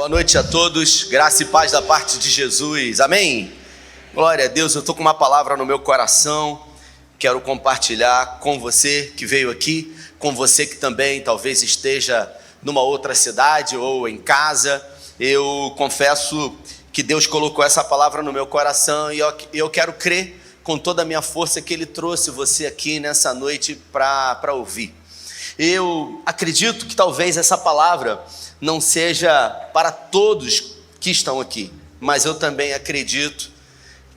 Boa noite a todos, graça e paz da parte de Jesus, amém? Glória a Deus, eu estou com uma palavra no meu coração, quero compartilhar com você que veio aqui, com você que também talvez esteja numa outra cidade ou em casa. Eu confesso que Deus colocou essa palavra no meu coração e eu quero crer com toda a minha força que Ele trouxe você aqui nessa noite para ouvir. Eu acredito que talvez essa palavra não seja para todos que estão aqui, mas eu também acredito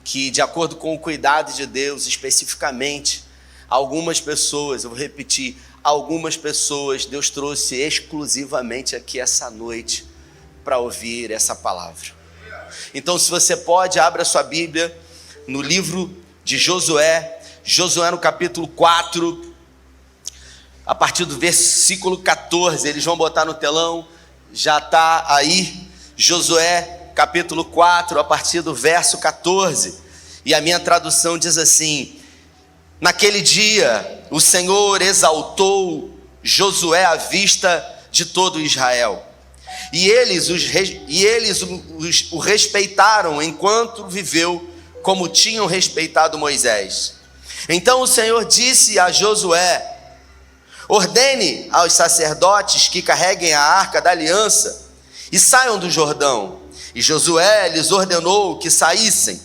que, de acordo com o cuidado de Deus, especificamente, algumas pessoas, eu vou repetir, algumas pessoas Deus trouxe exclusivamente aqui essa noite para ouvir essa palavra. Então, se você pode, abra sua Bíblia no livro de Josué no capítulo 4, a partir do versículo 14, eles vão botar no telão, já está aí, Josué capítulo 4, a partir do verso 14, e a minha tradução diz assim: naquele dia o Senhor exaltou Josué à vista de todo Israel, e eles o respeitaram enquanto viveu, como tinham respeitado Moisés. Então o Senhor disse a Josué: ordene aos sacerdotes que carreguem a arca da aliança e saiam do Jordão. E Josué lhes ordenou que saíssem.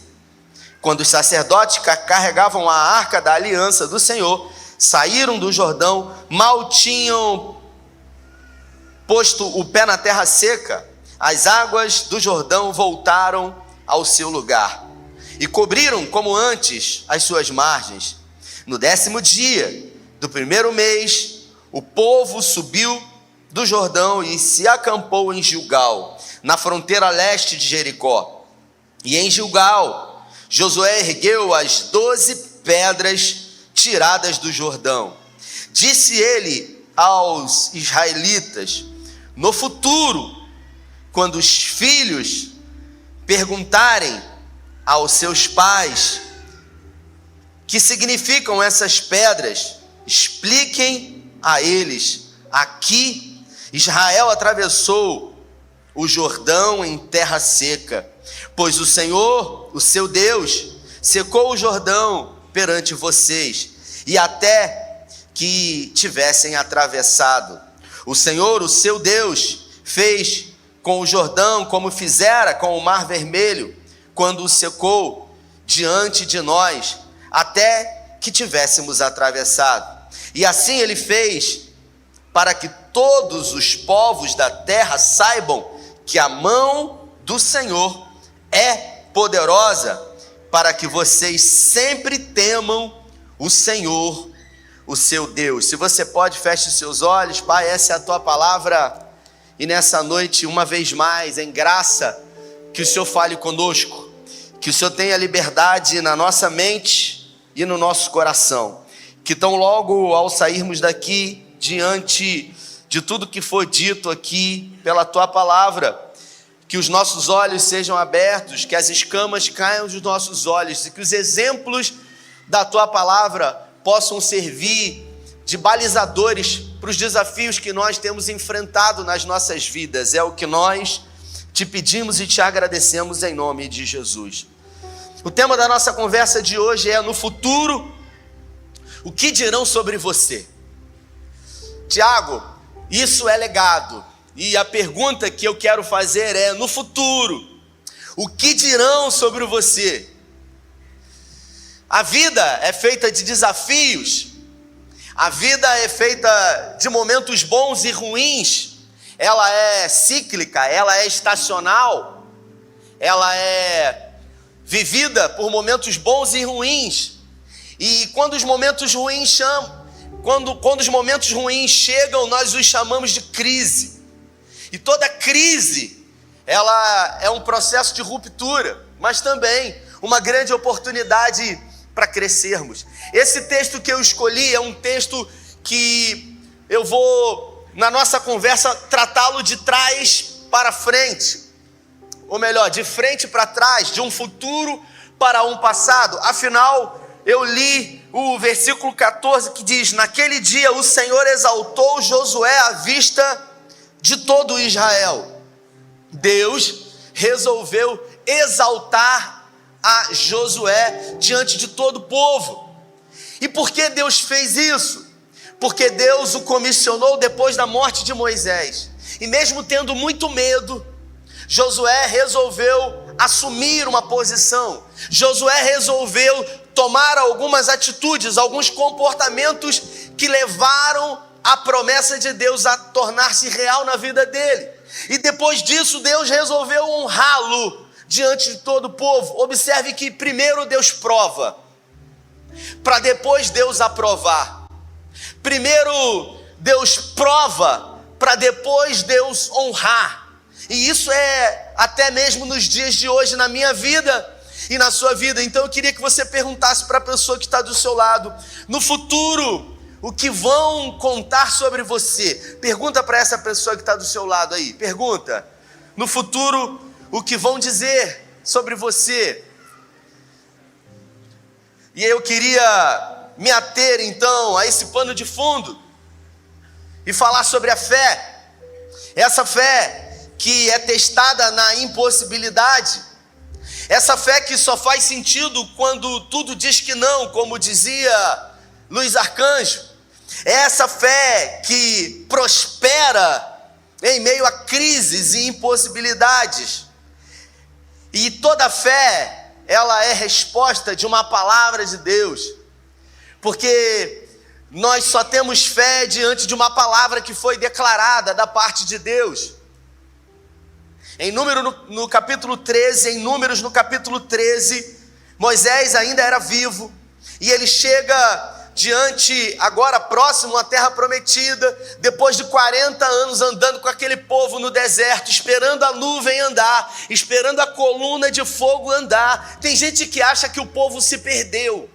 Quando os sacerdotes que carregavam a arca da aliança do Senhor saíram do Jordão, mal tinham posto o pé na terra seca, as águas do Jordão voltaram ao seu lugar e cobriram como antes as suas margens. No 10º dia do primeiro mês, o povo subiu do Jordão e se acampou em Gilgal, na fronteira leste de Jericó. E em Gilgal, Josué ergueu as 12 pedras tiradas do Jordão. Disse ele aos israelitas: no futuro, quando os filhos perguntarem aos seus pais que significam essas pedras, expliquem a eles: aqui Israel atravessou o Jordão em terra seca, pois o Senhor, o seu Deus, secou o Jordão perante vocês, e até que tivessem atravessado. O Senhor, o seu Deus, fez com o Jordão como fizera com o Mar Vermelho, quando o secou diante de nós, até que tivéssemos atravessado. E assim ele fez para que todos os povos da terra saibam que a mão do Senhor é poderosa, para que vocês sempre temam o Senhor, o seu Deus. Se você pode, feche os seus olhos. Pai, essa é a tua palavra, e nessa noite, uma vez mais, em graça, que o Senhor fale conosco, que o Senhor tenha liberdade na nossa mente e no nosso coração, que tão logo ao sairmos daqui, diante de tudo que foi dito aqui pela tua palavra, que os nossos olhos sejam abertos, que as escamas caiam dos nossos olhos e que os exemplos da tua palavra possam servir de balizadores para os desafios que nós temos enfrentado nas nossas vidas. É o que nós te pedimos e te agradecemos em nome de Jesus. O tema da nossa conversa de hoje é: no futuro, o que dirão sobre você? Tiago, isso é legado. E a pergunta que eu quero fazer é: no futuro, o que dirão sobre você? A vida é feita de desafios, a vida é feita de momentos bons e ruins, ela é cíclica, ela é estacional, ela é vivida por momentos bons e ruins. E quando os momentos ruins quando os momentos ruins chegam, nós os chamamos de crise. E toda crise, ela é um processo de ruptura, mas também uma grande oportunidade para crescermos. Esse texto que eu escolhi é um texto que eu vou, na nossa conversa, tratá-lo de trás para frente, ou melhor, de frente para trás, de um futuro para um passado. Afinal, eu li o versículo 14 que diz: naquele dia o Senhor exaltou Josué à vista de todo Israel. Deus resolveu exaltar a Josué diante de todo o povo. E por que Deus fez isso? Porque Deus o comissionou depois da morte de Moisés. E mesmo tendo muito medo, Josué resolveu assumir uma posição. Josué resolveu tomar algumas atitudes, alguns comportamentos que levaram a promessa de Deus a tornar-se real na vida dele. E depois disso, Deus resolveu honrá-lo diante de todo o povo. Observe que primeiro Deus prova, para depois Deus aprovar. Primeiro Deus prova, para depois Deus honrar. E isso é até mesmo nos dias de hoje, na minha vida e na sua vida. Então eu queria que você perguntasse para a pessoa que está do seu lado: no futuro, o que vão contar sobre você? Pergunta para essa pessoa que está do seu lado aí. Pergunta: no futuro, o que vão dizer sobre você? E eu queria me ater então a esse pano de fundo e falar sobre a fé. Essa fé que é testada na impossibilidade. Essa fé que só faz sentido quando tudo diz que não, como dizia Luiz Arcanjo. É essa fé que prospera em meio a crises e impossibilidades. E toda fé, ela é resposta de uma palavra de Deus. Porque nós só temos fé diante de uma palavra que foi declarada da parte de Deus. Em Números no capítulo 13, Moisés ainda era vivo, e ele chega diante, agora próximo à terra prometida, depois de 40 anos andando com aquele povo no deserto, esperando a nuvem andar, esperando a coluna de fogo andar. Tem gente que acha que o povo se perdeu.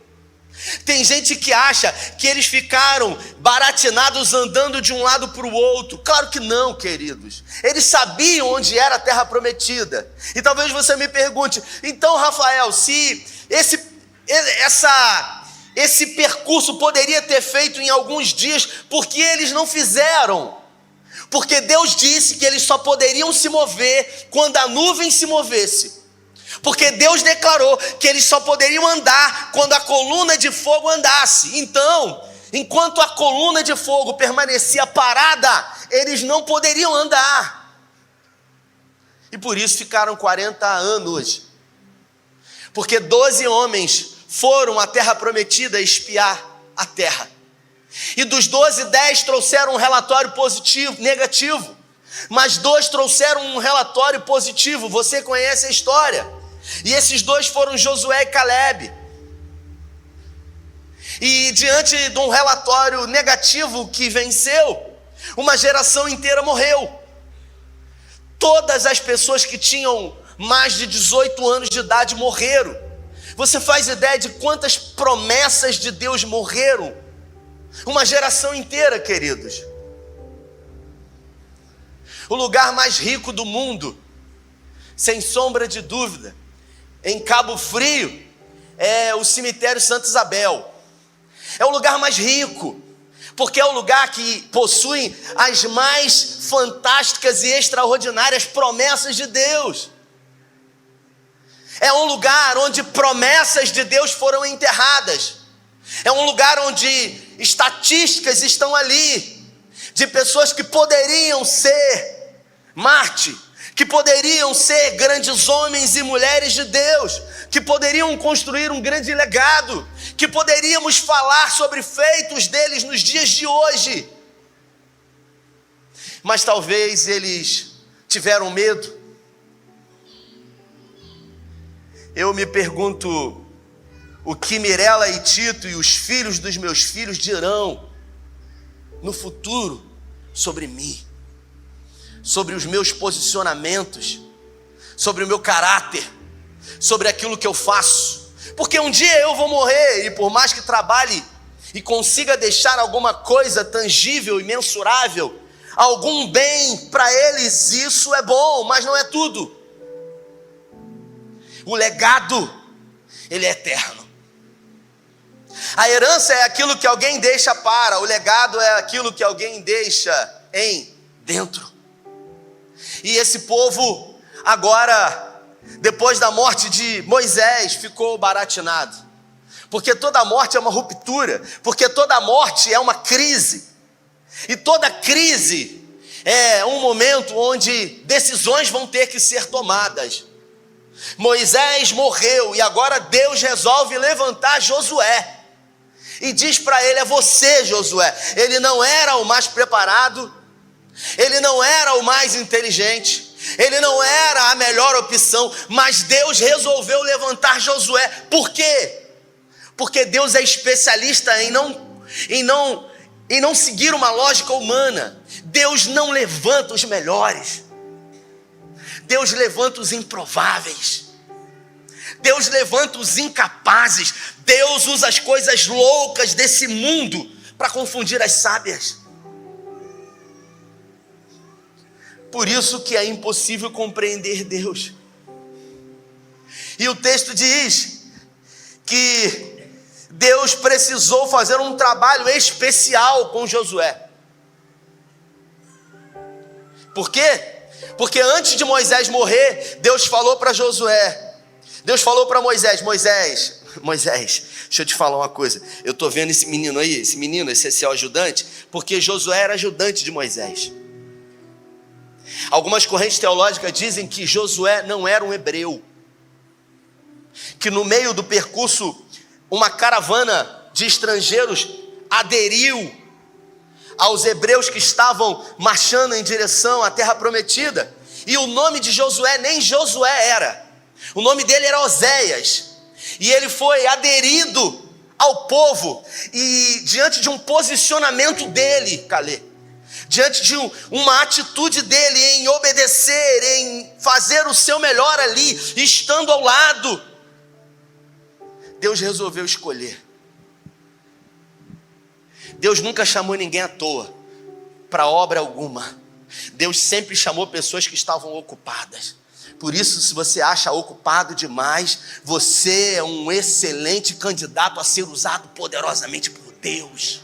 Tem gente que acha que eles ficaram baratinados andando de um lado para o outro. Claro que não, queridos. Eles sabiam onde era a terra prometida. E talvez você me pergunte: então, Rafael, se esse percurso poderia ter feito em alguns dias, por que eles não fizeram? Porque Deus disse que eles só poderiam se mover quando a nuvem se movesse. Porque Deus declarou que eles só poderiam andar quando a coluna de fogo andasse. Então, enquanto a coluna de fogo permanecia parada, eles não poderiam andar. E por isso ficaram 40 anos. Porque 12 homens foram à terra prometida espiar a terra. E dos 12, 10 trouxeram um relatório negativo. Mas 2 trouxeram um relatório positivo. Você conhece a história. E esses 2 foram Josué e Caleb. E diante de um relatório negativo que venceu, uma geração inteira morreu. Todas as pessoas que tinham mais de 18 anos de idade morreram. Você faz ideia de quantas promessas de Deus morreram? Uma geração inteira, queridos. O lugar mais rico do mundo, sem sombra de dúvida, em Cabo Frio, é o cemitério Santa Isabel. É o lugar mais rico, porque é o lugar que possui as mais fantásticas e extraordinárias promessas de Deus. É um lugar onde promessas de Deus foram enterradas. É um lugar onde estatísticas estão ali, de pessoas que poderiam ser Marte, que poderiam ser grandes homens e mulheres de Deus, que poderiam construir um grande legado, que poderíamos falar sobre feitos deles nos dias de hoje. Mas talvez eles tiveram medo. Eu me pergunto o que Mirela e Tito e os filhos dos meus filhos dirão no futuro sobre mim, sobre os meus posicionamentos, sobre o meu caráter, sobre aquilo que eu faço. Porque um dia eu vou morrer, e por mais que trabalhe e consiga deixar alguma coisa tangível e mensurável, algum bem para eles, isso é bom, mas não é tudo. O legado, ele é eterno. A herança é aquilo que alguém deixa para, o legado é aquilo que alguém deixa em dentro. E esse povo agora, depois da morte de Moisés, ficou baratinado. Porque toda morte é uma ruptura, porque toda morte é uma crise. E toda crise é um momento onde decisões vão ter que ser tomadas. Moisés morreu e agora Deus resolve levantar Josué. E diz para ele: é você, Josué. Ele não era o mais preparado, ele não era o mais inteligente, ele não era a melhor opção, mas Deus resolveu levantar Josué. Por quê? Porque Deus é especialista em não seguir uma lógica humana. Deus não levanta os melhores, Deus levanta os improváveis, Deus levanta os incapazes. Deus usa as coisas loucas desse mundo para confundir as sábias. Por isso que é impossível compreender Deus. E o texto diz que Deus precisou fazer um trabalho especial com Josué. Por quê? Porque antes de Moisés morrer, Deus falou para Josué, Deus falou para Moisés: Moisés, deixa eu te falar uma coisa. Eu estou vendo esse menino aí, esse seu ajudante, porque Josué era ajudante de Moisés. Algumas correntes teológicas dizem que Josué não era um hebreu, que no meio do percurso uma caravana de estrangeiros aderiu aos hebreus que estavam marchando em direção à terra prometida, e o nome de Josué nem Josué era, o nome dele era Oséias, e ele foi aderido ao povo, e diante de um posicionamento dele, Calê, diante de uma atitude dele em obedecer, em fazer o seu melhor ali, estando ao lado, Deus resolveu escolher. Deus nunca chamou ninguém à toa para obra alguma. Deus sempre chamou pessoas que estavam ocupadas. Por isso, se você acha ocupado demais, você é um excelente candidato a ser usado poderosamente por Deus.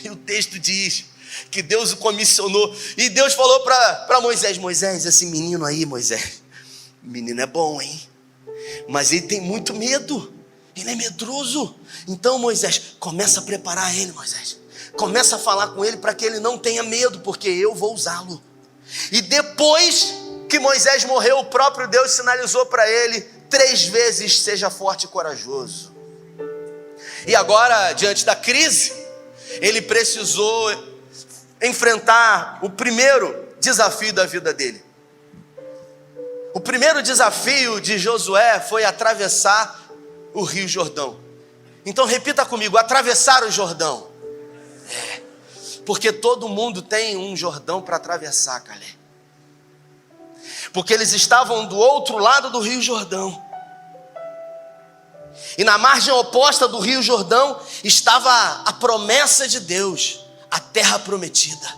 E o texto diz que Deus o comissionou, e Deus falou para Moisés: Moisés, esse menino aí, Moisés, o menino é bom, hein? Mas ele tem muito medo, ele é medroso. Então, Moisés, começa a preparar ele, Moisés. Começa a falar com ele para que ele não tenha medo, porque eu vou usá-lo. E depois que Moisés morreu, o próprio Deus sinalizou para ele 3 vezes: seja forte e corajoso. E agora, diante da crise, ele precisou enfrentar o primeiro desafio da vida dele. O primeiro desafio de Josué foi atravessar o Rio Jordão. Então repita comigo: atravessar o Jordão. Porque todo mundo tem um Jordão para atravessar, Calé. Porque eles estavam do outro lado do Rio Jordão. E na margem oposta do Rio Jordão estava a promessa de Deus, a terra prometida.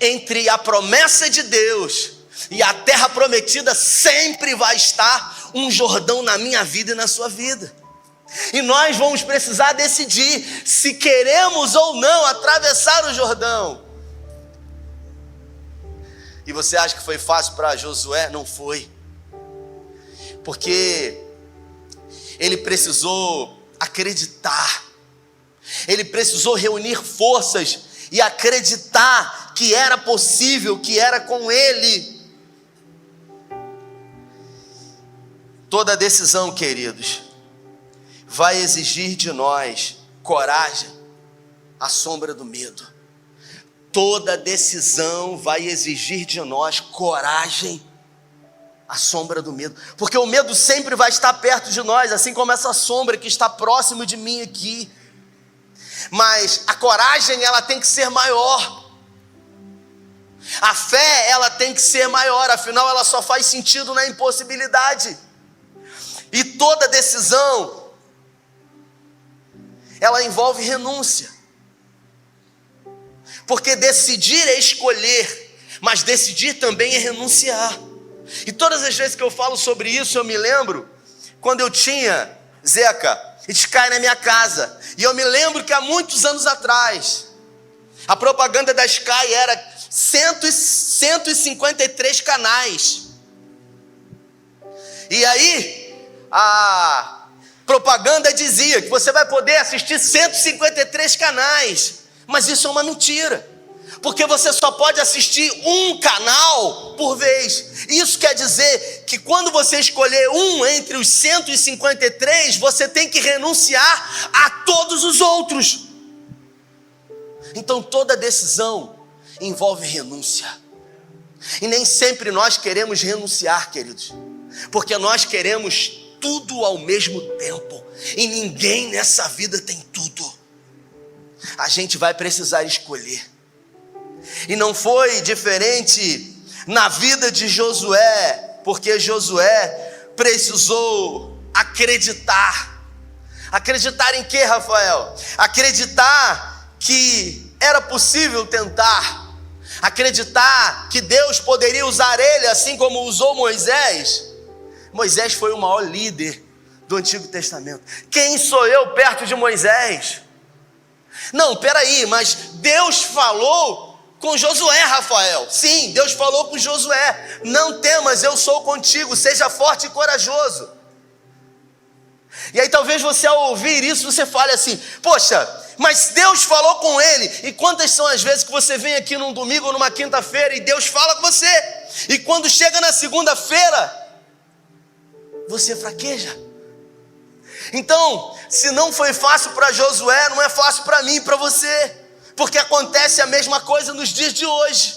Entre a promessa de Deus e a terra prometida sempre vai estar um Jordão na minha vida e na sua vida. E nós vamos precisar decidir se queremos ou não atravessar o Jordão. E você acha que foi fácil para Josué? Não foi. Porque ele precisou acreditar. Ele precisou reunir forças e acreditar que era possível, que era com ele. Toda decisão, queridos, vai exigir de nós coragem à sombra do medo. Toda decisão vai exigir de nós coragem à sombra do medo. Porque o medo sempre vai estar perto de nós, assim como essa sombra que está próximo de mim aqui. Mas a coragem, ela tem que ser maior. A fé, ela tem que ser maior, afinal ela só faz sentido na impossibilidade. E toda decisão, ela envolve renúncia. Porque decidir é escolher, mas decidir também é renunciar. E todas as vezes que eu falo sobre isso, eu me lembro quando eu tinha, Zeca, Sky na minha casa. E eu me lembro que há muitos anos atrás, a propaganda da Sky era 153 canais. E aí, a propaganda dizia que você vai poder assistir 153 canais. Mas isso é uma mentira. Porque você só pode assistir um canal por vez. Isso quer dizer que quando você escolher um entre os 153, você tem que renunciar a todos os outros. Então toda decisão envolve renúncia. E nem sempre nós queremos renunciar, queridos. Porque nós queremos tudo ao mesmo tempo. E ninguém nessa vida tem tudo. A gente vai precisar escolher. E não foi diferente na vida de Josué, porque Josué precisou acreditar. Acreditar em quê, Rafael? Acreditar que era possível tentar. Acreditar que Deus poderia usar ele assim como usou Moisés. Moisés foi o maior líder do Antigo Testamento. Quem sou eu perto de Moisés? Não, peraí, mas Deus falou com Josué, Rafael. Sim, Deus falou com Josué: não temas, eu sou contigo, seja forte e corajoso. E aí talvez você, ao ouvir isso, você fale assim: poxa, mas Deus falou com ele. E quantas são as vezes que você vem aqui num domingo ou numa quinta-feira e Deus fala com você, e quando chega na segunda-feira, você fraqueja? Então, se não foi fácil para Josué, não é fácil para mim e para você. Porque acontece a mesma coisa nos dias de hoje.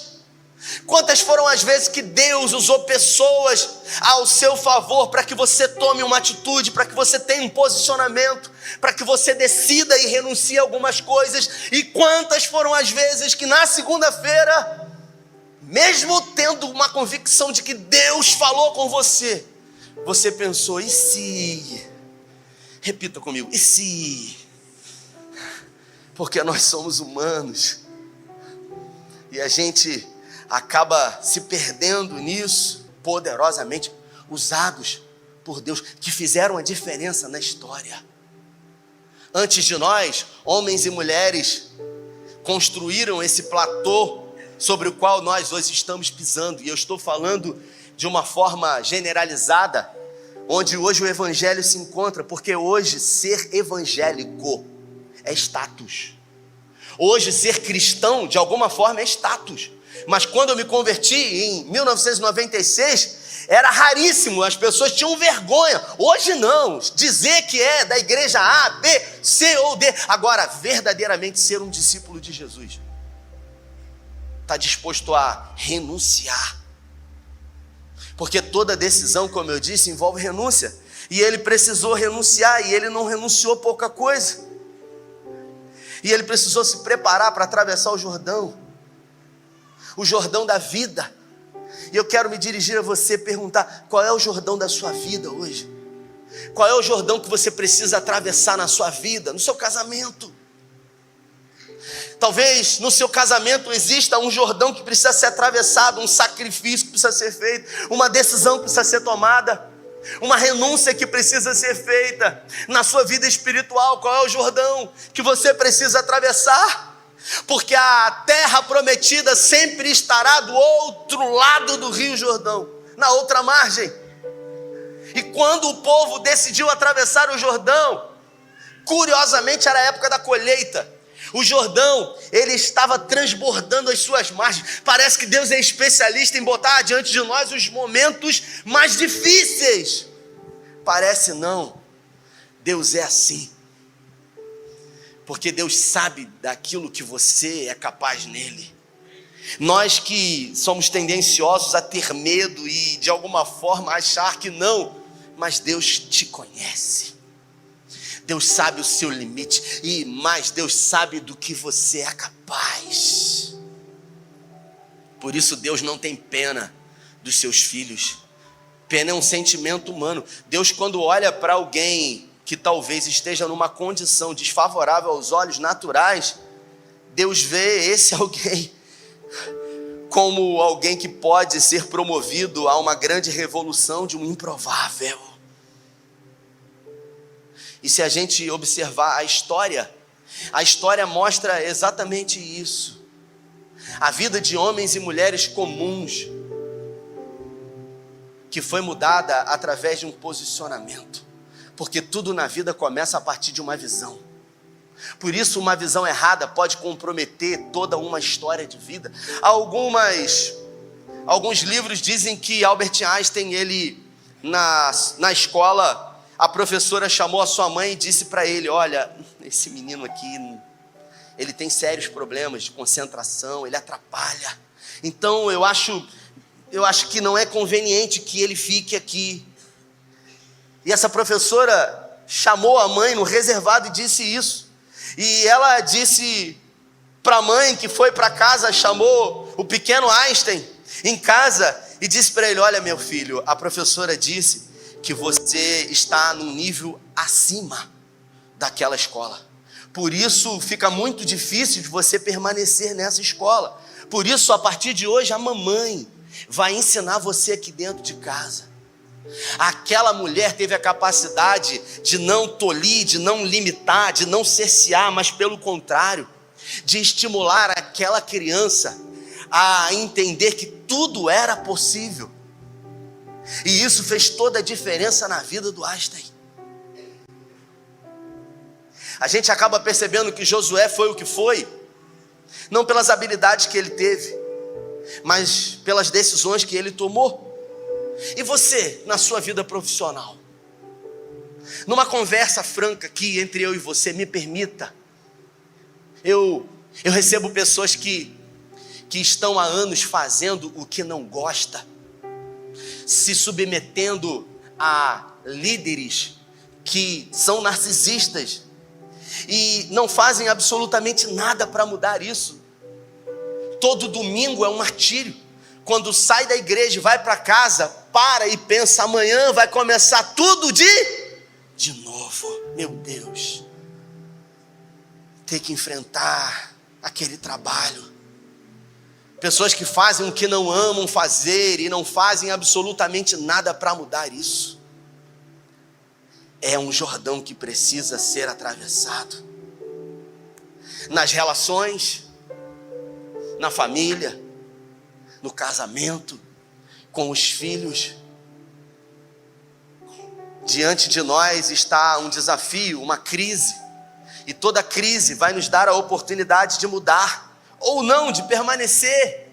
Quantas foram as vezes que Deus usou pessoas ao seu favor para que você tome uma atitude, para que você tenha um posicionamento, para que você decida e renuncie a algumas coisas. E quantas foram as vezes que na segunda-feira, mesmo tendo uma convicção de que Deus falou com você, você pensou: e se? Repita comigo: e se? Porque nós somos humanos e a gente acaba se perdendo nisso, poderosamente usados por Deus, que fizeram a diferença na história. Antes de nós, homens e mulheres construíram esse platô sobre o qual nós hoje estamos pisando, e eu estou falando de uma forma generalizada, onde hoje o evangelho se encontra, porque hoje ser evangélico é status. Hoje ser cristão de alguma forma é status. Mas quando eu me converti em 1996, era raríssimo, as pessoas tinham vergonha. Hoje não, dizer que é da igreja A, B, C ou D. Agora, verdadeiramente ser um discípulo de Jesus, está disposto a renunciar. Porque toda decisão, como eu disse, envolve renúncia. E ele precisou renunciar, e ele não renunciou pouca coisa. E ele precisou se preparar para atravessar o Jordão da vida. E eu quero me dirigir a você e perguntar: qual é o Jordão da sua vida hoje? Qual é o Jordão que você precisa atravessar na sua vida, no seu casamento? Talvez no seu casamento exista um Jordão que precisa ser atravessado, um sacrifício que precisa ser feito, uma decisão que precisa ser tomada, uma renúncia que precisa ser feita. Na sua vida espiritual, qual é o Jordão que você precisa atravessar? Porque a terra prometida sempre estará do outro lado do Rio Jordão, na outra margem. E quando o povo decidiu atravessar o Jordão, curiosamente era a época da colheita. O Jordão, ele estava transbordando as suas margens. Parece que Deus é especialista em botar diante de nós os momentos mais difíceis. Parece não. Deus é assim. Porque Deus sabe daquilo que você é capaz nele. Nós que somos tendenciosos a ter medo e de alguma forma achar que não, mas Deus te conhece. Deus sabe o seu limite, e mais, Deus sabe do que você é capaz. Por isso Deus não tem pena dos seus filhos. Pena é um sentimento humano. Deus, quando olha para alguém que talvez esteja numa condição desfavorável aos olhos naturais, Deus vê esse alguém como alguém que pode ser promovido a uma grande revolução de um improvável. E se a gente observar a história mostra exatamente isso. A vida de homens e mulheres comuns, que foi mudada através de um posicionamento. Porque tudo na vida começa a partir de uma visão. Por isso, uma visão errada pode comprometer toda uma história de vida. Alguns livros dizem que Albert Einstein, ele na escola, a professora chamou a sua mãe e disse para ele: olha, esse menino aqui, ele tem sérios problemas de concentração, ele atrapalha. Então eu acho que não é conveniente que ele fique aqui. E essa professora chamou a mãe no reservado e disse isso. E ela disse para a mãe que foi para casa, chamou o pequeno Einstein em casa e disse para ele: olha, meu filho, a professora disse que você está num nível acima daquela escola. Por isso fica muito difícil de você permanecer nessa escola. Por isso, a partir de hoje, a mamãe vai ensinar você aqui dentro de casa. Aquela mulher teve a capacidade de não tolir, de não limitar, de não cercear, mas pelo contrário, de estimular aquela criança a entender que tudo era possível. E isso fez toda a diferença na vida do Einstein. A gente acaba percebendo que Josué foi o que foi, não pelas habilidades que ele teve, mas pelas decisões que ele tomou. E você, na sua vida profissional? Numa conversa franca aqui entre eu e você, me permita. Eu recebo pessoas que estão há anos fazendo o que não gosta, se submetendo a líderes que são narcisistas e não fazem absolutamente nada para mudar isso. Todo domingo é um martírio. Quando sai da igreja e vai para casa, para e pensa: amanhã vai começar tudo de novo. Meu Deus, ter que enfrentar aquele trabalho. Pessoas que fazem o que não amam fazer e não fazem absolutamente nada para mudar isso. É um Jordão que precisa ser atravessado. Nas relações, na família, no casamento, com os filhos. Diante de nós está um desafio, uma crise. E toda crise vai nos dar a oportunidade de mudar, ou não, de permanecer,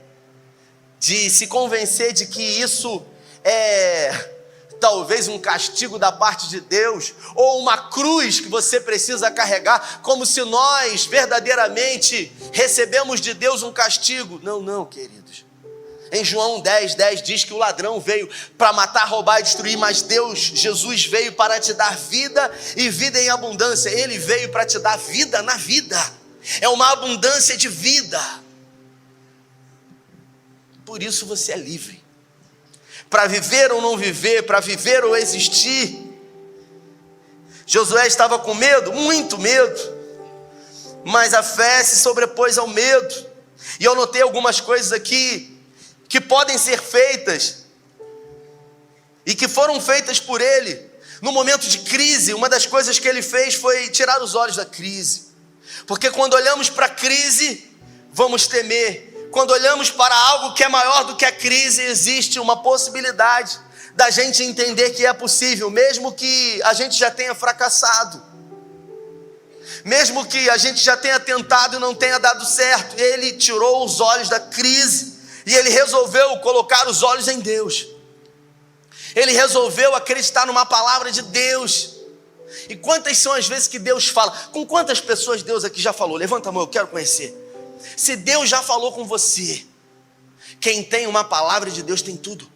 de se convencer de que isso é talvez um castigo da parte de Deus, ou uma cruz que você precisa carregar, como se nós verdadeiramente recebemos de Deus um castigo. Não, queridos. Em João 10:10 diz que o ladrão veio para matar, roubar e destruir, mas Jesus veio para te dar vida e vida em abundância. Ele veio para te dar vida na vida. É uma abundância de vida. Por isso você é livre. Para viver ou não viver, para viver ou existir. Josué estava com medo, muito medo, mas a fé se sobrepôs ao medo. E eu notei algumas coisas aqui que podem ser feitas e que foram feitas por ele. No momento de crise, uma das coisas que ele fez foi tirar os olhos da crise. Porque quando olhamos para a crise, vamos temer. Quando olhamos para algo que é maior do que a crise, existe uma possibilidade da gente entender que é possível, mesmo que a gente já tenha fracassado, mesmo que a gente já tenha tentado e não tenha dado certo. Ele tirou os olhos da crise e ele resolveu colocar os olhos em Deus. Ele resolveu acreditar numa palavra de Deus. E quantas são as vezes que Deus fala? Com quantas pessoas Deus aqui já falou? Levanta a mão, eu quero conhecer. Se Deus já falou com você, quem tem uma palavra de Deus tem tudo.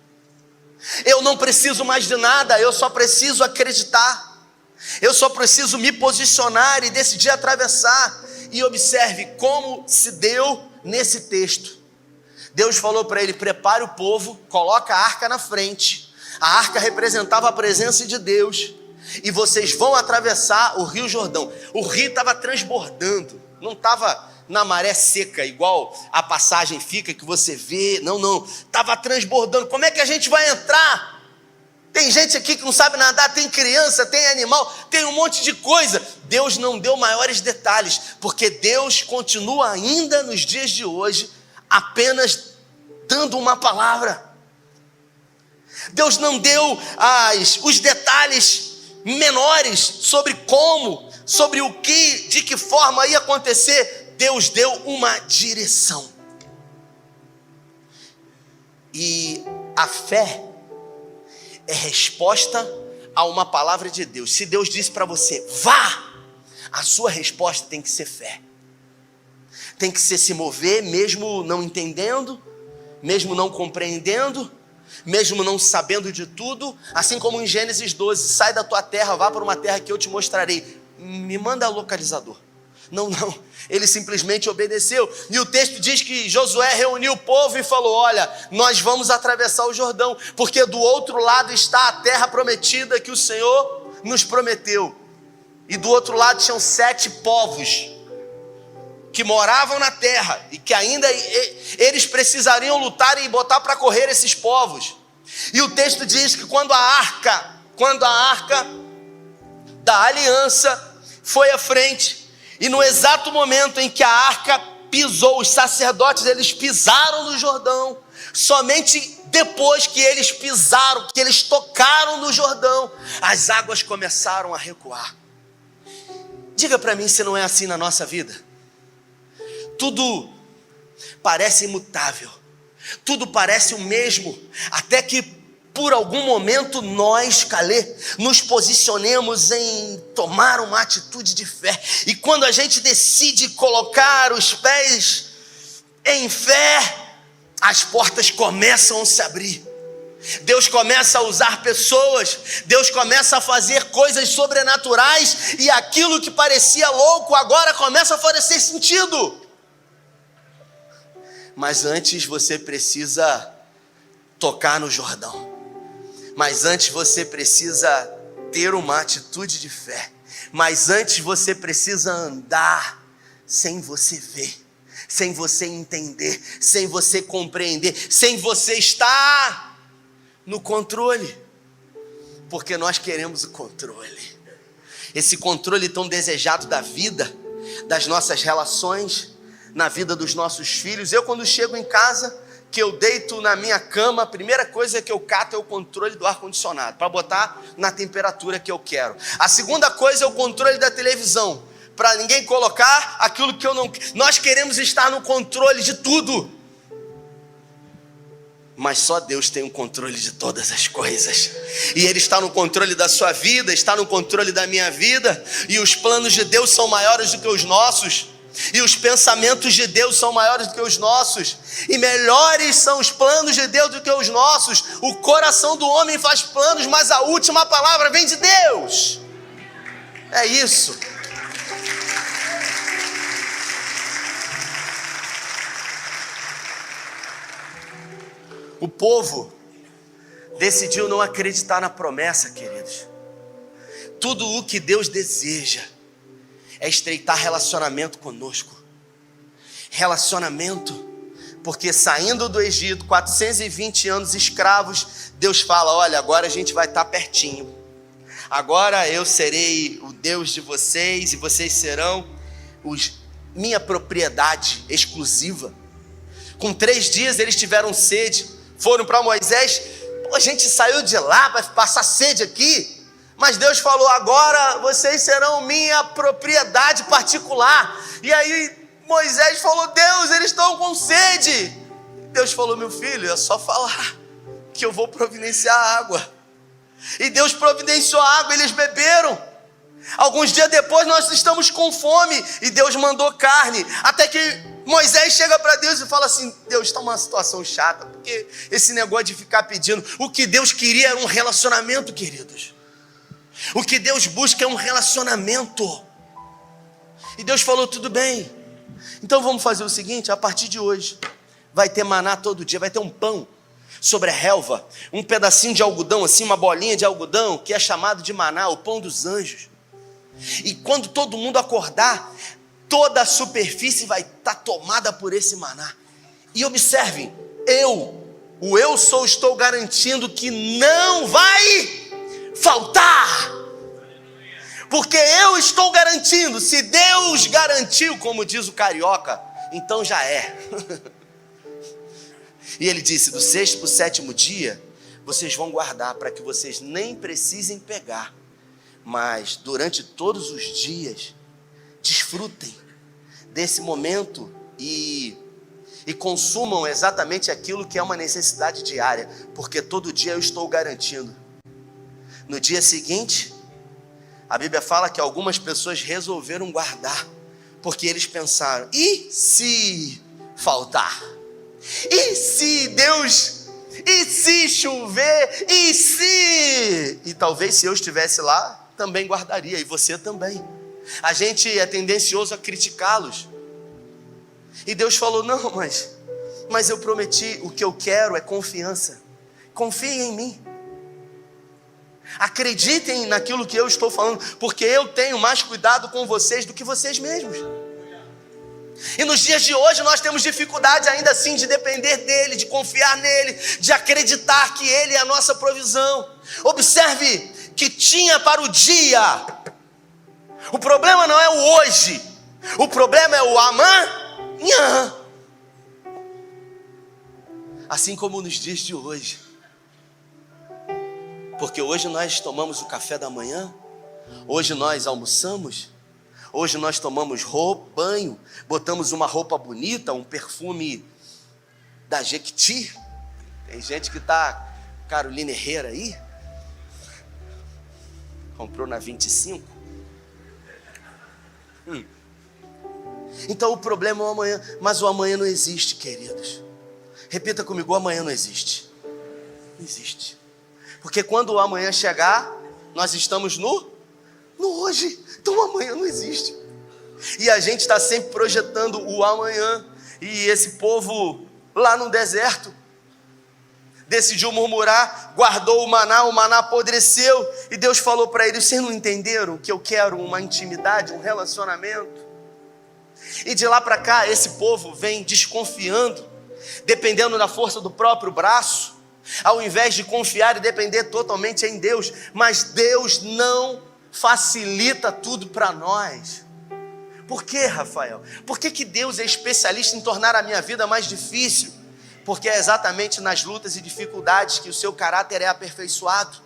Eu não preciso mais de nada, eu só preciso acreditar. Eu só preciso me posicionar e decidir atravessar. E observe como se deu nesse texto. Deus falou para ele: prepare o povo, coloca a arca na frente. A arca representava a presença de Deus. E vocês vão atravessar o Rio Jordão. O rio estava transbordando, não estava na maré seca, igual a passagem fica, que você vê. Não, estava transbordando. Como é que a gente vai entrar? Tem gente aqui que não sabe nadar, tem criança, tem animal, tem um monte de coisa. Deus não deu maiores detalhes, porque Deus continua ainda nos dias de hoje apenas dando uma palavra. Deus não deu os detalhes menores sobre como, sobre o que, de que forma ia acontecer. Deus deu uma direção. E a fé é resposta a uma palavra de Deus. Se Deus disse para você, vá, a sua resposta tem que ser fé. Tem que ser se mover, mesmo não entendendo, mesmo não compreendendo, mesmo não sabendo de tudo. Assim como em Gênesis 12, sai da tua terra, vá para uma terra que eu te mostrarei. Me manda localizador. Não, ele simplesmente obedeceu. E o texto diz que Josué reuniu o povo e falou, olha, nós vamos atravessar o Jordão, porque do outro lado está a terra prometida que o Senhor nos prometeu. E do outro lado tinham 7 povos que moravam na terra e que ainda eles precisariam lutar e botar para correr esses povos. E o texto diz que quando a arca da aliança foi à frente, e no exato momento em que a arca pisou, os sacerdotes, eles pisaram no Jordão, somente depois que eles pisaram, que eles tocaram no Jordão, as águas começaram a recuar. Diga para mim se não é assim na nossa vida. Tudo parece imutável, tudo parece o mesmo, até que por algum momento nós, Calê, nos posicionemos em tomar uma atitude de fé. E quando a gente decide colocar os pés em fé, as portas começam a se abrir. Deus começa a usar pessoas, Deus começa a fazer coisas sobrenaturais, e aquilo que parecia louco agora começa a fazer sentido. Mas antes você precisa tocar no Jordão. Mas antes você precisa ter uma atitude de fé. Mas antes você precisa andar sem você ver, sem você entender, sem você compreender, sem você estar no controle. Porque nós queremos o controle. Esse controle tão desejado da vida, das nossas relações, na vida dos nossos filhos. Eu, quando chego em casa, que eu deito na minha cama, a primeira coisa que eu cato é o controle do ar-condicionado, para botar na temperatura que eu quero. A segunda coisa é o controle da televisão, para ninguém colocar aquilo que eu não... Nós queremos estar no controle de tudo. Mas só Deus tem o controle de todas as coisas. E Ele está no controle da sua vida, está no controle da minha vida. E os planos de Deus são maiores do que os nossos. E os pensamentos de Deus são maiores do que os nossos. E melhores são os planos de Deus do que os nossos. O coração do homem faz planos, mas a última palavra vem de Deus. É isso. O povo decidiu não acreditar na promessa, queridos. Tudo o que Deus deseja é estreitar relacionamento conosco. Relacionamento, porque saindo do Egito, 420 anos escravos, Deus fala, olha, agora a gente vai estar pertinho. Agora eu serei o Deus de vocês e vocês serão minha propriedade exclusiva. Com 3 dias eles tiveram sede, foram para Moisés, a gente saiu de lá para passar sede aqui. Mas Deus falou, agora vocês serão minha propriedade particular. E aí Moisés falou, Deus, eles estão com sede. Deus falou, meu filho, é só falar que eu vou providenciar água. E Deus providenciou água, eles beberam. Alguns dias depois nós estamos com fome e Deus mandou carne. Até que Moisés chega para Deus e fala assim, Deus, está uma situação chata, porque esse negócio de ficar pedindo. O que Deus queria era um relacionamento, queridos. O que Deus busca é um relacionamento. E Deus falou, tudo bem. Então vamos fazer o seguinte, a partir de hoje vai ter maná todo dia, vai ter um pão sobre a relva, um pedacinho de algodão, assim, uma bolinha de algodão, que é chamado de maná, o pão dos anjos. E quando todo mundo acordar, toda a superfície vai estar tomada por esse maná. E observem, estou garantindo que não vai faltar, porque eu estou garantindo. Se Deus garantiu, como diz o carioca, então já é. E ele disse: do 6º para o 7º dia, vocês vão guardar para que vocês nem precisem pegar. Mas durante todos os dias, desfrutem desse momento e consumam exatamente aquilo que é uma necessidade diária, porque todo dia eu estou garantindo. No dia seguinte, a Bíblia fala que algumas pessoas resolveram guardar, porque eles pensaram: e se faltar? E se Deus? E se chover? E se? E talvez se eu estivesse lá, também guardaria, e você também. A gente é tendencioso a criticá-los. E Deus falou: não, mas eu prometi, o que eu quero é confiança. Confiem em mim. Acreditem naquilo que eu estou falando, porque eu tenho mais cuidado com vocês do que vocês mesmos. E nos dias de hoje nós temos dificuldade ainda assim de depender dele, de confiar nele, de acreditar que ele é a nossa provisão. Observe que tinha para o dia. O problema não é o hoje, o problema é o amanhã. Assim como nos dias de hoje. Porque hoje nós tomamos o café da manhã, hoje nós almoçamos, hoje nós tomamos banho, botamos uma roupa bonita, um perfume da Jequiti. Tem gente que está Carolina Herrera aí, comprou na 25. Então o problema é o amanhã, mas o amanhã não existe, queridos. Repita comigo: o amanhã não existe. Não existe. Porque quando o amanhã chegar, nós estamos no hoje. Então o amanhã não existe. E a gente está sempre projetando o amanhã. E esse povo lá no deserto decidiu murmurar, guardou o maná apodreceu. E Deus falou para eles: vocês não entenderam que eu quero uma intimidade, um relacionamento? E de lá para cá, esse povo vem desconfiando, dependendo da força do próprio braço, ao invés de confiar e depender totalmente em Deus. Mas Deus não facilita tudo para nós. Por quê, Rafael? Por que Deus é especialista em tornar a minha vida mais difícil? Porque é exatamente nas lutas e dificuldades que o seu caráter é aperfeiçoado.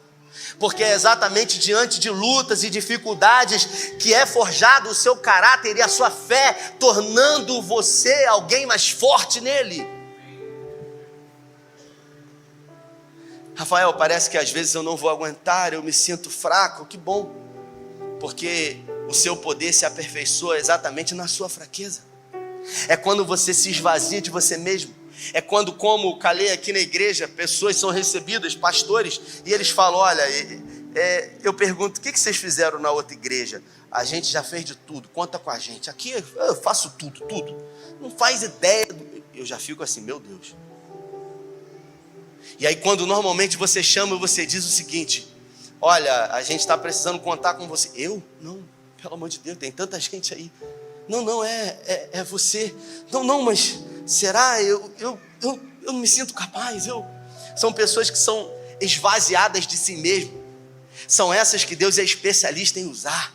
Porque é exatamente diante de lutas e dificuldades que é forjado o seu caráter e a sua fé, tornando você alguém mais forte nele. Rafael, parece que às vezes eu não vou aguentar, eu me sinto fraco. Que bom, porque o seu poder se aperfeiçoa exatamente na sua fraqueza. É quando você se esvazia de você mesmo. É quando, como calei aqui na igreja, pessoas são recebidas, pastores, e eles falam: olha, eu pergunto: o que vocês fizeram na outra igreja? A gente já fez de tudo, conta com a gente. Aqui eu faço tudo. Não faz ideia. Eu já fico assim: meu Deus. E aí quando normalmente você chama, você diz o seguinte: olha, a gente está precisando contar com você. Eu? Não, pelo amor de Deus, tem tanta gente aí. Não, é você. Não, mas será? Eu não me sinto capaz. São pessoas que são esvaziadas de si mesmo. São essas que Deus é especialista em usar.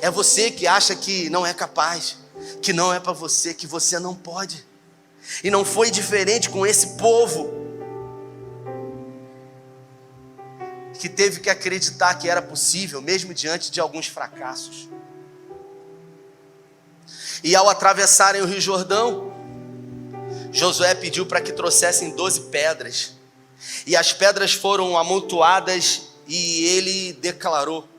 É você que acha que não é capaz, que não é para você, que você não pode. E não foi diferente com esse povo, que teve que acreditar que era possível, mesmo diante de alguns fracassos. E ao atravessarem o Rio Jordão, Josué pediu para que trouxessem 12 pedras. E as pedras foram amontoadas e ele declarou: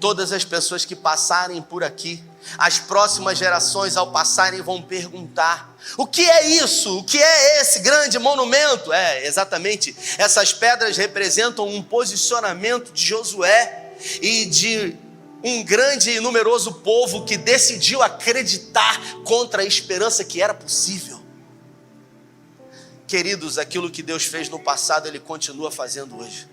todas as pessoas que passarem por aqui, as próximas gerações ao passarem vão perguntar: o que é isso? O que é esse grande monumento? Exatamente, essas pedras representam um posicionamento de Josué e de um grande e numeroso povo que decidiu acreditar contra a esperança que era possível. Queridos, aquilo que Deus fez no passado, Ele continua fazendo hoje.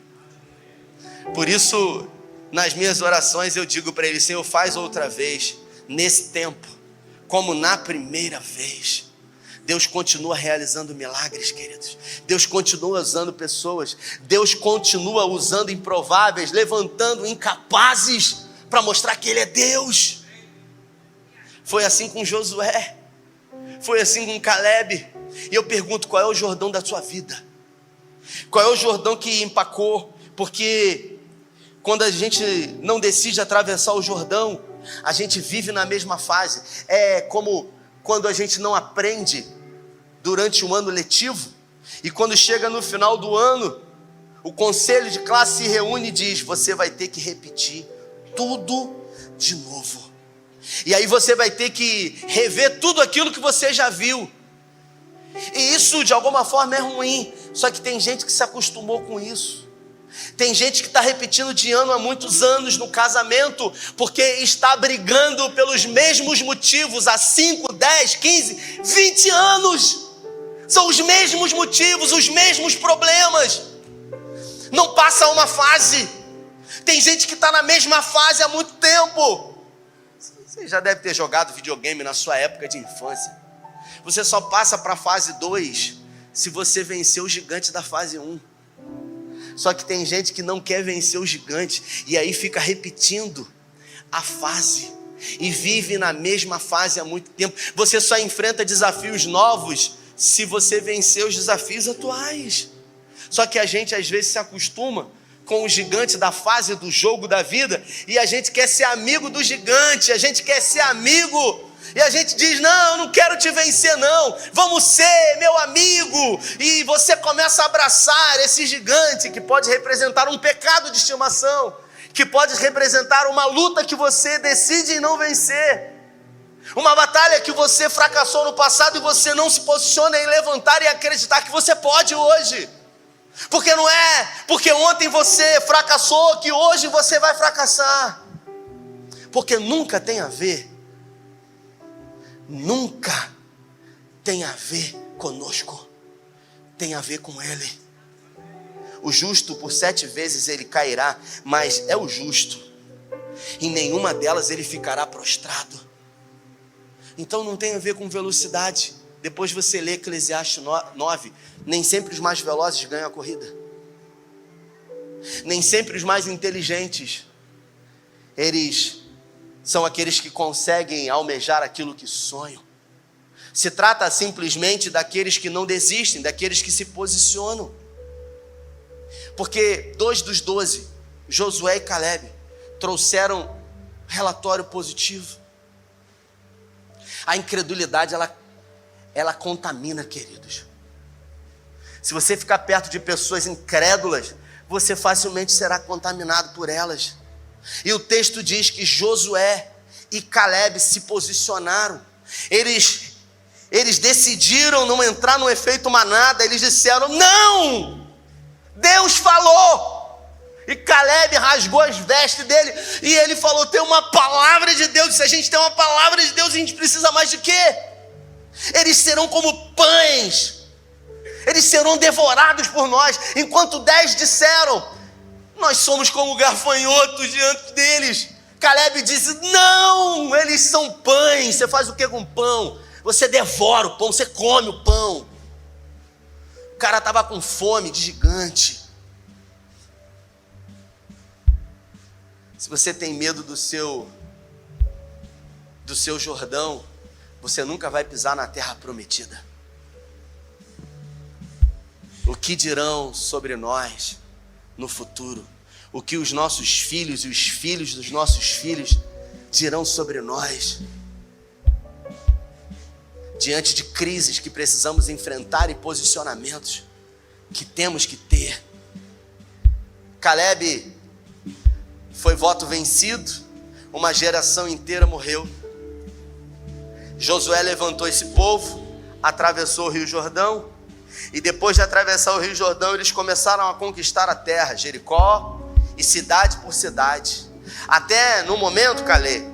Por isso, nas minhas orações eu digo para Ele: Senhor, faz outra vez, nesse tempo, como na primeira vez. Deus continua realizando milagres, queridos. Deus continua usando pessoas. Deus continua usando improváveis, levantando incapazes para mostrar que Ele é Deus. Foi assim com Josué, foi assim com Caleb, E eu pergunto, qual é o Jordão da sua vida? Qual é o Jordão que empacou? Porque quando a gente não decide atravessar o Jordão, a gente vive na mesma fase. É como quando a gente não aprende durante um ano letivo, e quando chega no final do ano, o conselho de classe se reúne e diz: você vai ter que repetir tudo de novo. E aí você vai ter que rever tudo aquilo que você já viu. E isso de alguma forma é ruim. Só que tem gente que se acostumou com isso. Tem gente que está repetindo de ano há muitos anos no casamento, porque está brigando pelos mesmos motivos há 5, 10, 15, 20 anos. São os mesmos motivos, os mesmos problemas. Não passa uma fase. Tem gente que está na mesma fase há muito tempo. Você já deve ter jogado videogame na sua época de infância. Você só passa para a fase 2 se você vencer o gigante da fase 1. Só que tem gente que não quer vencer o gigante e aí fica repetindo a fase e vive na mesma fase há muito tempo. Você só enfrenta desafios novos se você vencer os desafios atuais. Só que a gente às vezes se acostuma com o gigante da fase do jogo da vida e a gente quer ser amigo do gigante, a gente quer ser amigo. E a gente diz: não, eu não quero te vencer não, vamos ser meu amigo. E você começa a abraçar esse gigante que pode representar um pecado de estimação, que pode representar uma luta que você decide em não vencer, uma batalha que você fracassou no passado e você não se posiciona em levantar e acreditar que você pode hoje. Porque não é porque ontem você fracassou que hoje você vai fracassar. Porque nunca tem a ver conosco, tem a ver com Ele. O justo por 7 vezes ele cairá, mas é o justo, em nenhuma delas ele ficará prostrado. Então não tem a ver com velocidade. Depois você lê Eclesiastes 9, nem sempre os mais velozes ganham a corrida, nem sempre os mais inteligentes, eles são aqueles que conseguem almejar aquilo que sonham. Se trata simplesmente daqueles que não desistem, daqueles que se posicionam. Porque 2 dos 12, Josué e Caleb, trouxeram relatório positivo. A incredulidade, ela contamina, queridos. Se você ficar perto de pessoas incrédulas, você facilmente será contaminado por elas. E o texto diz que Josué e Caleb se posicionaram. Eles decidiram não entrar no efeito manada. Eles disseram: não, Deus falou. E Caleb rasgou as vestes dele e ele falou: tem uma palavra de Deus. Se a gente tem uma palavra de Deus, a gente precisa mais de quê? Eles serão como pães, eles serão devorados por nós. Enquanto 10 disseram: nós somos como gafanhotos diante deles. Caleb disse: não, eles são pães. Você faz o que com pão? Você devora o pão, você come o pão. O cara estava com fome de gigante. Se você tem medo do seu Jordão, você nunca vai pisar na terra prometida. O que dirão sobre nós no futuro? O que os nossos filhos e os filhos dos nossos filhos dirão sobre nós? Diante de crises que precisamos enfrentar e posicionamentos que temos que ter. Caleb foi voto vencido, uma geração inteira morreu. Josué levantou esse povo, atravessou o Rio Jordão, e depois de atravessar o Rio Jordão, eles começaram a conquistar a terra, Jericó, e cidade por cidade. Até no momento, Caleb,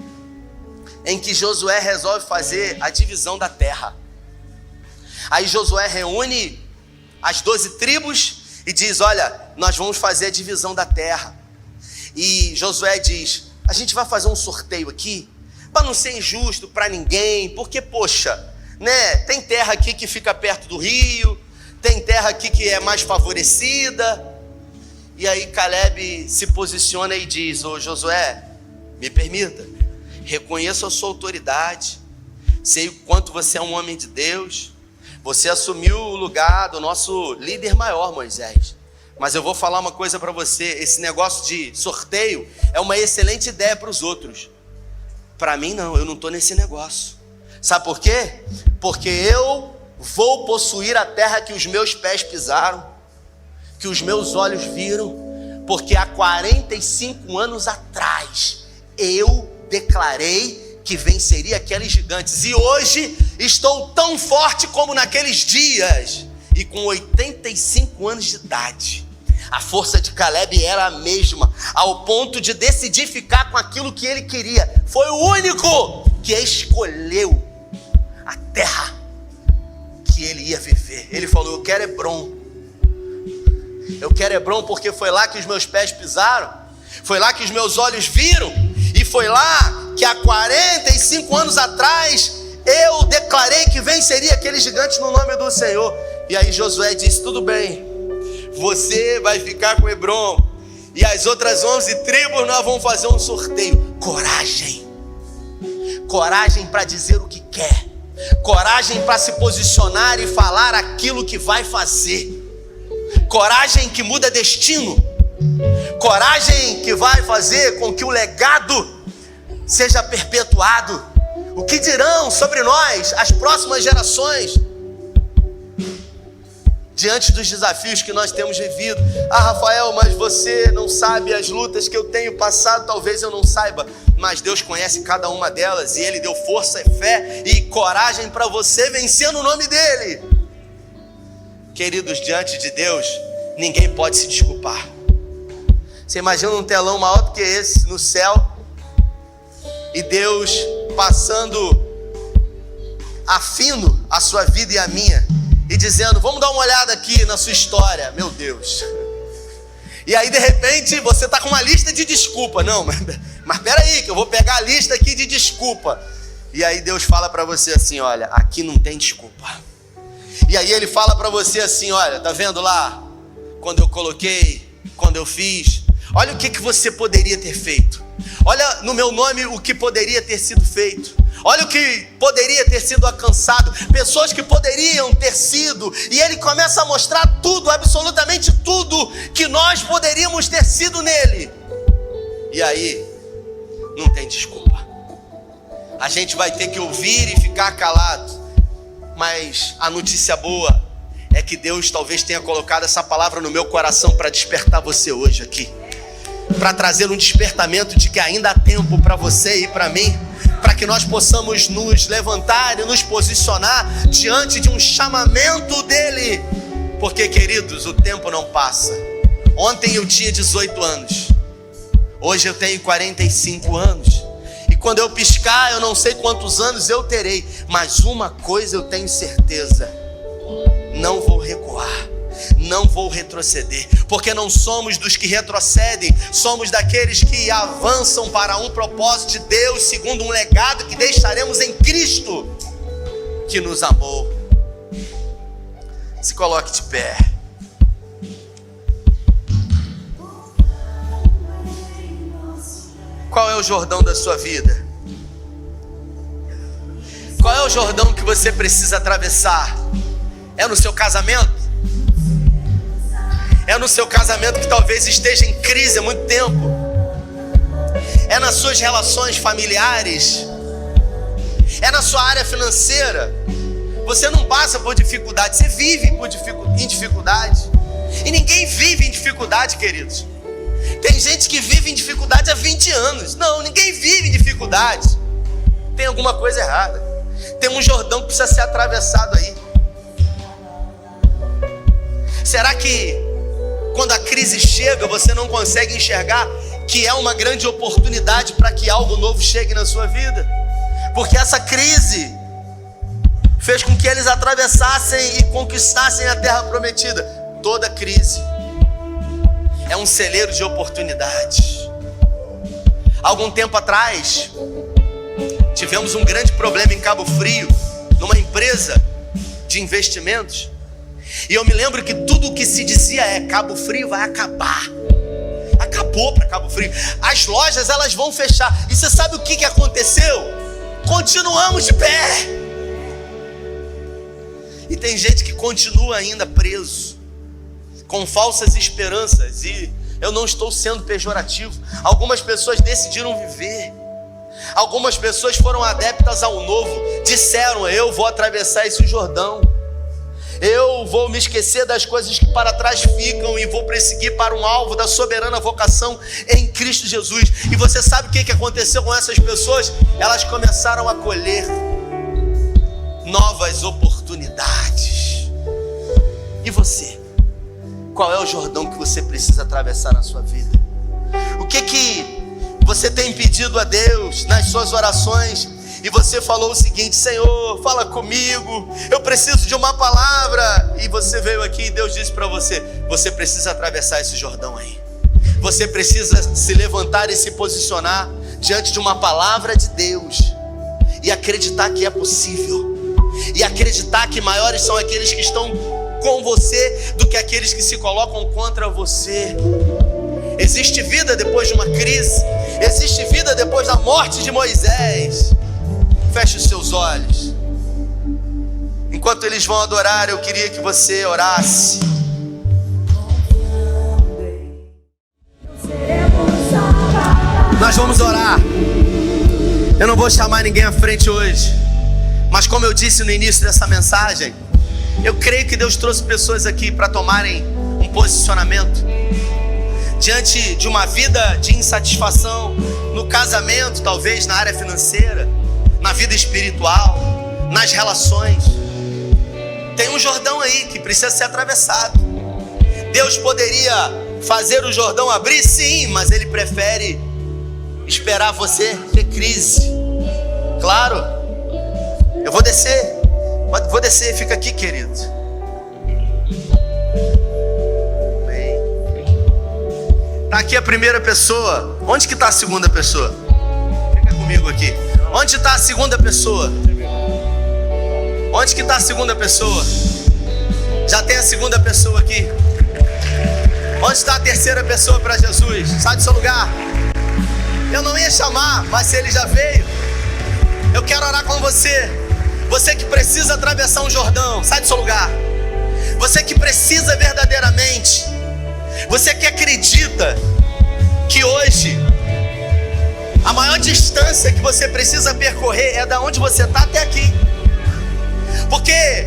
em que Josué resolve fazer a divisão da terra. Aí Josué reúne as 12 tribos e diz: olha, nós vamos fazer a divisão da terra. E Josué diz: a gente vai fazer um sorteio aqui, para não ser injusto para ninguém, porque, poxa, né, tem terra aqui que fica perto do rio, tem terra aqui que é mais favorecida. E aí Caleb se posiciona e diz: ô Josué, me permita, reconheço a sua autoridade, sei o quanto você é um homem de Deus, Você assumiu o lugar do nosso líder maior, Moisés. Mas eu vou falar uma coisa para você. Esse negócio de sorteio é uma excelente ideia para os outros. Para mim não, eu não estou nesse negócio. Sabe por quê? Porque eu vou possuir a terra que os meus pés pisaram, que os meus olhos viram. Porque há 45 anos atrás eu declarei que venceria aqueles gigantes. E hoje estou tão forte como naqueles dias. E com 85 anos de idade. A força de Caleb era a mesma, ao ponto de decidir ficar com aquilo que ele queria. Foi o único que escolheu a terra que ele ia viver. Ele falou: eu quero Hebrom. Eu quero Hebrom porque foi lá que os meus pés pisaram, foi lá que os meus olhos viram, e foi lá que há 45 anos atrás eu declarei que venceria aqueles gigantes no nome do Senhor. E aí Josué disse: tudo bem, você vai ficar com Hebrom, e as outras 11 tribos nós vamos fazer um sorteio. Coragem, coragem para dizer o que quer, coragem para se posicionar e falar aquilo que vai fazer, coragem que muda destino, coragem que vai fazer com que o legado seja perpetuado. O que dirão sobre nós as próximas gerações? Diante dos desafios que nós temos vivido. Ah, Rafael, mas você não sabe as lutas que eu tenho passado. Talvez eu não saiba, mas Deus conhece cada uma delas, e Ele deu força, fé e coragem para você vencer no nome dEle. Queridos, diante de Deus, ninguém pode se desculpar. Você imagina um telão maior do que esse no céu, e Deus passando a fino a sua vida e a minha, e dizendo: vamos dar uma olhada aqui na sua história. Meu Deus. E aí de repente você está com uma lista de desculpa. Não, mas peraí, que eu vou pegar a lista aqui de desculpa. E aí Deus fala para você assim: olha, aqui não tem desculpa. E aí Ele fala para você assim: olha, tá vendo lá, quando eu coloquei, quando eu fiz, olha o que você poderia ter feito. Olha no meu nome o que poderia ter sido feito. Olha o que poderia ter sido alcançado, pessoas que poderiam ter sido. E Ele começa a mostrar tudo, absolutamente tudo que nós poderíamos ter sido nele. E aí não tem desculpa. A gente vai ter que ouvir e ficar calado. Mas a notícia boa é que Deus talvez tenha colocado essa palavra no meu coração para despertar você hoje aqui, para trazer um despertamento de que ainda há tempo para você e para mim, para que nós possamos nos levantar e nos posicionar diante de um chamamento dEle. Porque, queridos, o tempo não passa. Ontem eu tinha 18 anos, hoje eu tenho 45 anos, e quando eu piscar eu não sei quantos anos eu terei, mas uma coisa eu tenho certeza: não vou recuar, não vou retroceder, porque não somos dos que retrocedem, somos daqueles que avançam para um propósito de Deus, segundo um legado que deixaremos em Cristo, que nos amou. Se coloque de pé. Qual é o Jordão da sua vida? Qual é o Jordão que você precisa atravessar? É no seu casamento? É no seu casamento que talvez esteja em crise há muito tempo? É nas suas relações familiares? É na sua área financeira? Você não passa por dificuldade, você vive em dificuldade. E ninguém vive em dificuldade, queridos. Tem gente que vive em dificuldade há 20 anos. Não, ninguém vive em dificuldade. Tem alguma coisa errada. Tem um Jordão que precisa ser atravessado aí. Será que quando a crise chega, você não consegue enxergar que é uma grande oportunidade para que algo novo chegue na sua vida? Porque essa crise fez com que eles atravessassem e conquistassem a terra prometida. Toda crise é um celeiro de oportunidades. Algum tempo atrás, tivemos um grande problema em Cabo Frio, numa empresa de investimentos. E eu me lembro que tudo o que se dizia é: Cabo Frio vai acabar. Acabou para Cabo Frio. As lojas, elas vão fechar. E você sabe o que aconteceu? Continuamos de pé. E tem gente que continua ainda preso, com falsas esperanças. E eu não estou sendo pejorativo. Algumas pessoas decidiram viver. Algumas pessoas foram adeptas ao novo. Disseram: eu vou atravessar esse Jordão. Eu vou me esquecer das coisas que para trás ficam e vou prosseguir para um alvo da soberana vocação em Cristo Jesus. E você sabe o que aconteceu com essas pessoas? Elas começaram a colher novas oportunidades. E você? Qual é o Jordão que você precisa atravessar na sua vida? O que você tem pedido a Deus nas suas orações? E você falou o seguinte: Senhor, fala comigo, eu preciso de uma palavra. E você veio aqui e Deus disse para você: você precisa atravessar esse Jordão aí. Você precisa se levantar e se posicionar diante de uma palavra de Deus e acreditar que é possível. E acreditar que maiores são aqueles que estão com você do que aqueles que se colocam contra você. Existe vida depois de uma crise. Existe vida depois da morte de Moisés. Feche os seus olhos. Enquanto eles vão adorar, eu queria que você orasse. Nós vamos orar. Eu não vou chamar ninguém à frente hoje, mas como eu disse no início dessa mensagem, eu creio que Deus trouxe pessoas aqui para tomarem um posicionamento diante de uma vida de insatisfação no casamento, talvez na área financeira, na vida espiritual, nas relações. Tem um Jordão aí que precisa ser atravessado. Deus poderia fazer o Jordão abrir, sim, mas Ele prefere esperar você ter crise. Claro, eu vou descer, fica aqui, querido. Bem, tá aqui a primeira pessoa. Onde que está a segunda pessoa? Fica comigo aqui. Onde está a segunda pessoa? Onde que está a segunda pessoa? Já tem a segunda pessoa aqui. Onde está a terceira pessoa para Jesus? Sai do seu lugar. Eu não ia chamar, mas se ele já veio, eu quero orar com você. Você que precisa atravessar um Jordão, sai do seu lugar. Você que precisa verdadeiramente, você que acredita que hoje a maior distância que você precisa percorrer é da onde você está até aqui. Porque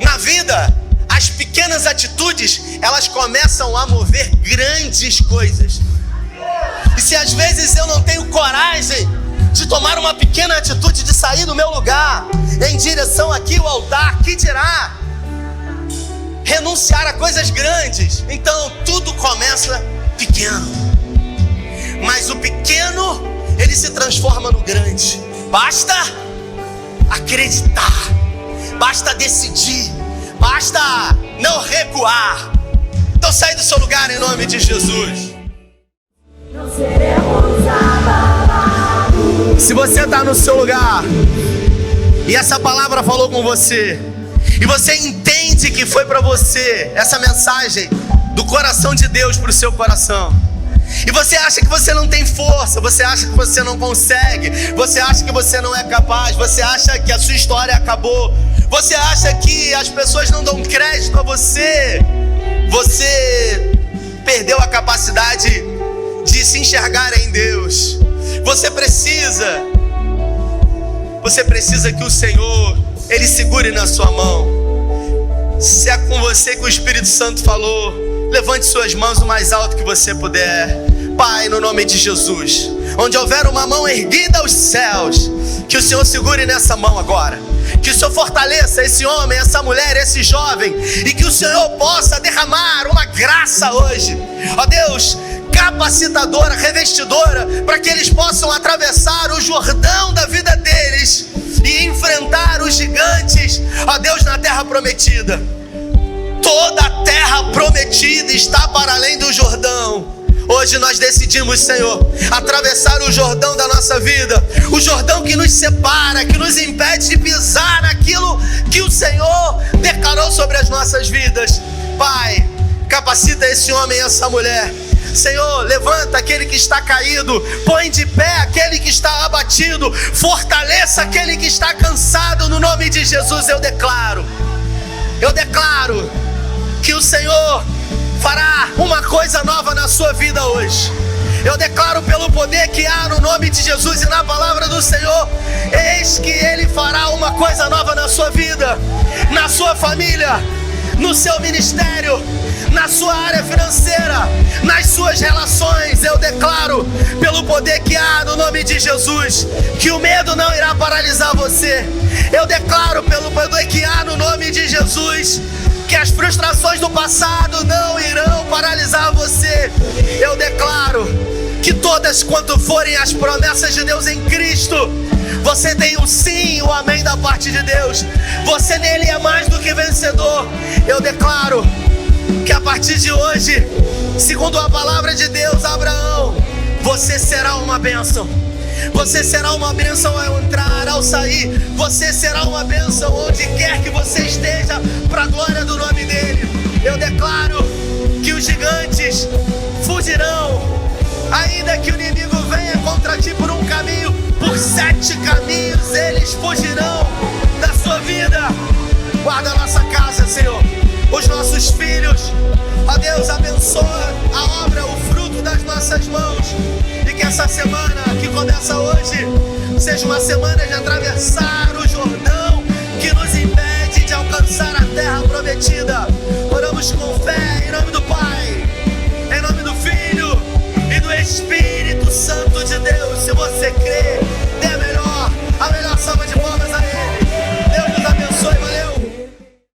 na vida, as pequenas atitudes, elas começam a mover grandes coisas. E se às vezes eu não tenho coragem de tomar uma pequena atitude, de sair do meu lugar em direção aqui ao altar, que dirá renunciar a coisas grandes? Então tudo começa pequeno, mas o pequeno, ele se transforma no grande. Basta acreditar, basta decidir, basta não recuar. Então sai do seu lugar em nome de Jesus. Não seremos abalados. Se você está no seu lugar e essa palavra falou com você, e você entende que foi para você essa mensagem do coração de Deus para o seu coração, e você acha que você não tem força, você acha que você não consegue, você acha que você não é capaz, você acha que a sua história acabou, você acha que as pessoas não dão crédito a você, você perdeu a capacidade de se enxergar em Deus. Você precisa que o Senhor, Ele segure na sua mão. Se é com você que o Espírito Santo falou, levante suas mãos o mais alto que você puder. Pai, no nome de Jesus, onde houver uma mão erguida aos céus, que o Senhor segure nessa mão agora. Que o Senhor fortaleça esse homem, essa mulher, esse jovem, e que o Senhor possa derramar uma graça hoje, ó Deus, capacitadora, revestidora, para que eles possam atravessar o Jordão da vida deles e enfrentar os gigantes, ó Deus, na terra prometida. Toda a terra prometida está para além do Jordão. Hoje nós decidimos, Senhor, atravessar o Jordão da nossa vida, o Jordão que nos separa, que nos impede de pisar naquilo que o Senhor declarou sobre as nossas vidas. Pai, capacita esse homem e essa mulher. Senhor, levanta aquele que está caído, põe de pé aquele que está abatido, fortaleça aquele que está cansado. No nome de Jesus eu declaro Eu declaro que o Senhor fará uma coisa nova na sua vida hoje. Eu declaro pelo poder que há no nome de Jesus e na palavra do Senhor, eis que Ele fará uma coisa nova na sua vida, na sua família, no seu ministério, na sua área financeira, nas suas relações. Eu declaro pelo poder que há no nome de Jesus, que o medo não irá paralisar você. Eu declaro pelo poder que há no nome de Jesus, que as frustrações do passado não irão paralisar você. Eu declaro que todas quanto forem as promessas de Deus em Cristo, você tem o sim e o amém da parte de Deus. Você nele é mais do que vencedor. Eu declaro que a partir de hoje, segundo a palavra de Deus, Abraão, você será uma bênção. Você será uma bênção ao entrar, ao sair. Você será uma bênção onde quer que você esteja, para a glória do nome dele. Eu declaro que os gigantes fugirão, ainda que o inimigo venha contra ti por um caminho, por 7 caminhos eles fugirão da sua vida. Guarda a nossa casa, Senhor, os nossos filhos. Ó Deus, abençoa a obra, o fruto das nossas mãos. E que essa semana que começa hoje seja uma semana de atravessar o Jordão que nos impede de alcançar a terra prometida. Oramos com fé em nome do